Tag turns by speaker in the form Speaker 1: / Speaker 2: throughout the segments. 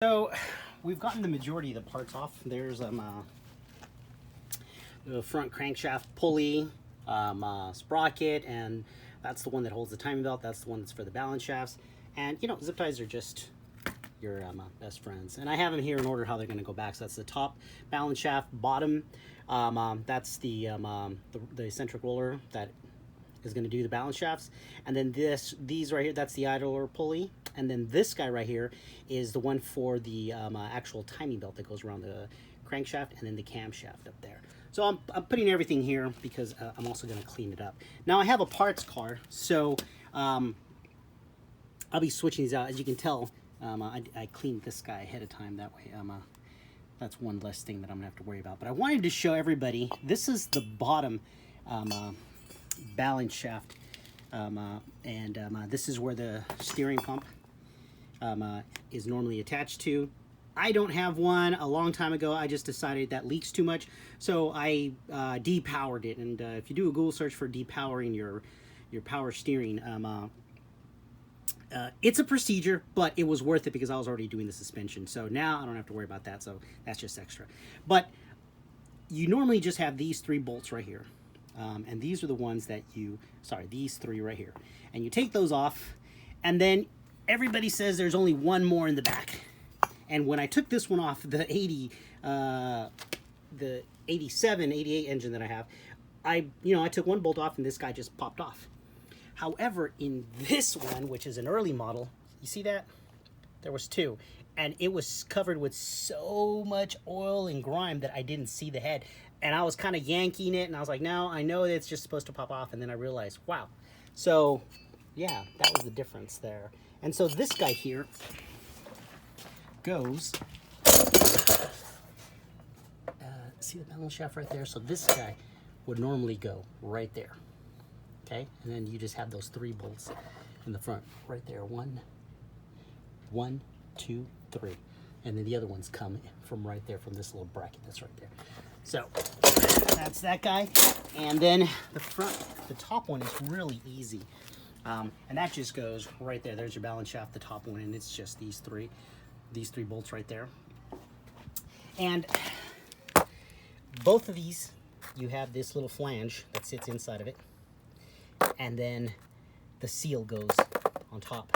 Speaker 1: So we've gotten the majority of the parts off. There's the front crankshaft pulley, sprocket, and that's the one that holds the timing belt. That's the one that's for the balance shafts. And you know, zip ties are just your best friends. And I have them here in order how they're going to go back. So that's the top balance shaft, bottom. That's the eccentric roller that is going to do the balance shafts. And then these right here, that's the idler pulley. And then this guy right here is the one for the actual timing belt that goes around the crankshaft and then the camshaft up there. So I'm putting everything here because I'm also going to clean it up. Now I have a parts car, so I'll be switching these out. As you can tell, I cleaned this guy ahead of time. That way, that's one less thing that I'm going to have to worry about. But I wanted to show everybody, this is the bottom balance shaft. This is where the steering pump is normally attached to. I don't have one. A long time ago, I just decided that leaks too much, so I depowered it. And if you do a Google search for depowering your power steering, it's a procedure, but it was worth it because I was already doing the suspension. So now I don't have to worry about that, so that's just extra. But you normally just have these 3 bolts right here. And these are the ones that these 3 right here. And you take those off, and then everybody says there's only one more in the back. And when I took this one off, the 87, 88 engine that I have, I took one bolt off and this guy just popped off. However, in this one, which is an early model, you see that? There was 2. And it was covered with so much oil and grime that I didn't see the head. And I was kind of yanking it, and I was like, no, I know that it's just supposed to pop off. And then I realized, wow. So, yeah, that was the difference there. And so this guy here goes, see the balance shaft right there? So this guy would normally go right there, okay? And then you just have those 3 bolts in the front right there. 1, 2, 3. And then the other ones come from right there, from this little bracket that's right there. So that's that guy. And then the top one is really easy. And that just goes right there. There's your balance shaft, the top one, and it's just these three bolts right there. And both of these, you have this little flange that sits inside of it. And then the seal goes on top.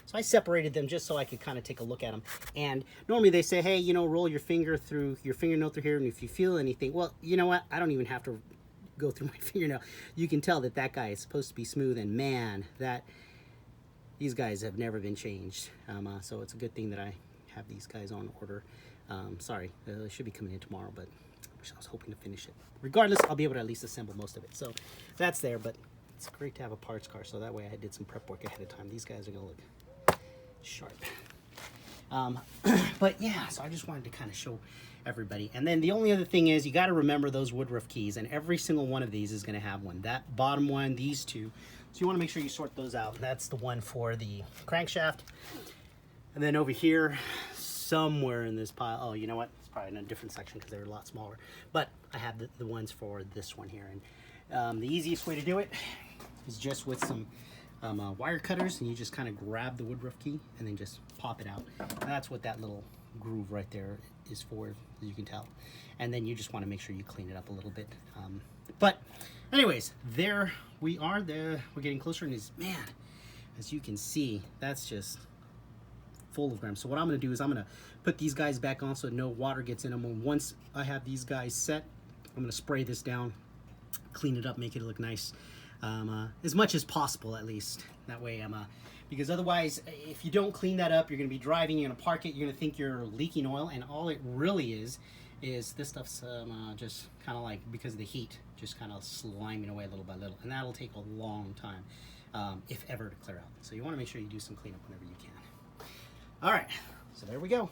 Speaker 1: So I separated them just so I could kind of take a look at them. And normally they say, hey, roll your finger through your fingernail through here, and if you feel anything, well, you know what? I don't even have to go through my fingernail. You can tell that guy is supposed to be smooth, and man, these guys have never been changed. So it's a good thing that I have these guys on order. Sorry, they should be coming in tomorrow, but I was hoping to finish it. Regardless, I'll be able to at least assemble most of it. So that's there, but it's great to have a parts car, so that way I did some prep work ahead of time. These guys are gonna look sharp. But yeah, so I just wanted to kind of show everybody. And then the only other thing is, you got to remember those woodruff keys, and every single one of these is going to have one. That bottom one, these 2. So you want to make sure you sort those out. That's the one for the crankshaft. And then over here, somewhere in this pile, oh, you know what? It's probably in a different section because they're a lot smaller. But I have the ones for this one here. And the easiest way to do it is just with some wire cutters, and you just kind of grab the woodruff key and then just pop it out. And that's what that little groove right there is for, as you can tell. And then you just want to make sure you clean it up a little bit. But anyways, there we are. There, we're getting closer, and man, as you can see, that's just full of grime. So what I'm going to do is I'm going to put these guys back on so no water gets in them. And once I have these guys set, I'm going to spray this down, clean it up, make it look nice. As much as possible, at least. That way, because otherwise, if you don't clean that up, you're going to be driving, you're going to park it, you're going to think you're leaking oil, and all it really is this stuff's just kind of like, because of the heat, just kind of sliming away little by little, and that'll take a long time, if ever, to clear out. So you want to make sure you do some cleanup whenever you can. All right, so there we go.